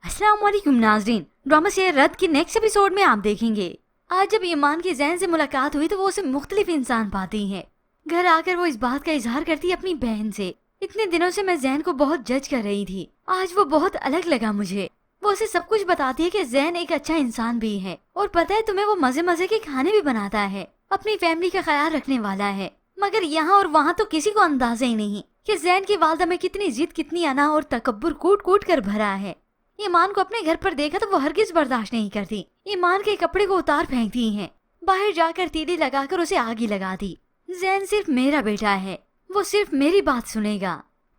अस्सलाम वालेकुम नाज़रीन, ड्रामा शेयर रद्द के नेक्स्ट एपिसोड में आप देखेंगे। आज जब ईमान की जैन से मुलाकात हुई तो वो उसे मुख्तलिफ इंसान पाती है। घर आकर वो इस बात का इजहार करती है अपनी बहन से। इतने दिनों से मैं जैन को बहुत जज कर रही थी, आज वो बहुत अलग लगा मुझे। वो उसे सब कुछ बताती है कि जैन एक अच्छा इंसान भी है और पता है तुम्हें वो मजे मजे के खाने भी बनाता है, अपनी फैमिली का ख्याल रखने वाला है। मगर यहाँ और वहाँ तो किसी को अंदाजा ही नहीं कि जैन की वालदा में कितनी जिद, कितनी अना और तकब्बुर कूट कूट कर भरा है। ईमान को अपने घर पर देखा तो वो हरगिज बर्दाश्त नहीं करती। ईमान के कपड़े को उतार फेंकती हैं, बाहर जाकर तीली लगाकर उसे आग ही लगा दी। जैन सिर्फ मेरा बेटा है, वो सिर्फ मेरी बात सुनेगा।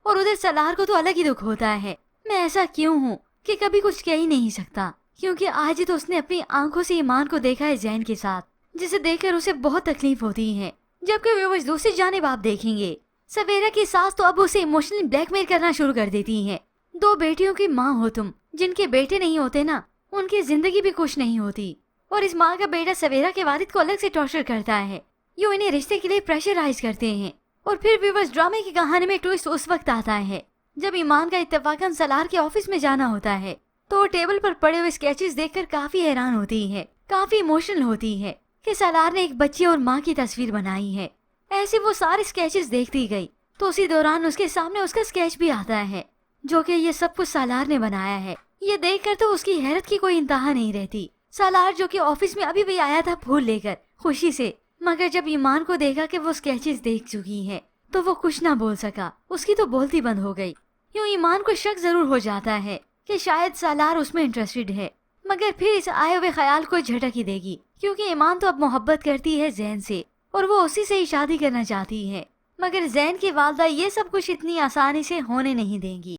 और उधर सलार को तो अलग ही दुख होता है। मैं ऐसा क्यों हूँ कि कभी कुछ कह ही नहीं सकता, क्योंकि आज ही तो उसने अपनी आंखों से ईमान को देखा है जैन के साथ, जिसे देखकर उसे बहुत तकलीफ होती है। जबकि वो दूसरी जानिब आप देखेंगे, सवेरा की सास तो अब उसे इमोशनली ब्लैकमेल करना शुरू कर देती है। दो बेटियों की माँ हो तुम, जिनके बेटे नहीं होते ना, उनकी जिंदगी भी खुश नहीं होती। और इस माँ का बेटा सवेरा के वालिद को अलग से टॉर्चर करता है, यूं इन्हें रिश्ते के लिए प्रेशराइज करते हैं। और फिर व्यूअर्स ड्रामे की कहानी में ट्विस्ट उस वक्त आता है जब ईमान का इत्तेफाकन सलार के ऑफिस में जाना होता है, तो वो टेबल पर पड़े हुए स्केचेस देखकर काफी हैरान होती है, काफी इमोशनल होती है कि सलार ने एक बच्चे और माँ की तस्वीर बनाई है। ऐसे वो सारे स्केचेस देखती गई तो उसी दौरान उसके सामने उसका स्केच भी आता है, जो कि ये सब कुछ सालार ने बनाया है। ये देखकर तो उसकी हैरत की कोई इंतहा नहीं रहती। सालार जो कि ऑफिस में अभी भी आया था फूल लेकर खुशी से, मगर जब ईमान को देखा कि वो स्केचेस देख चुकी है तो वो कुछ ना बोल सका, उसकी तो बोलती बंद हो गई। यूं ईमान को शक जरूर हो जाता है कि शायद सालार उसमें इंटरेस्टेड है, मगर फिर इस आए हुए ख्याल को झटक ही देगी, क्योंकि ईमान तो अब मोहब्बत करती है जैन से और वो उसी से ही शादी करना चाहती है। मगर जैन की वालदा ये सब कुछ इतनी आसानी से होने नहीं देंगी।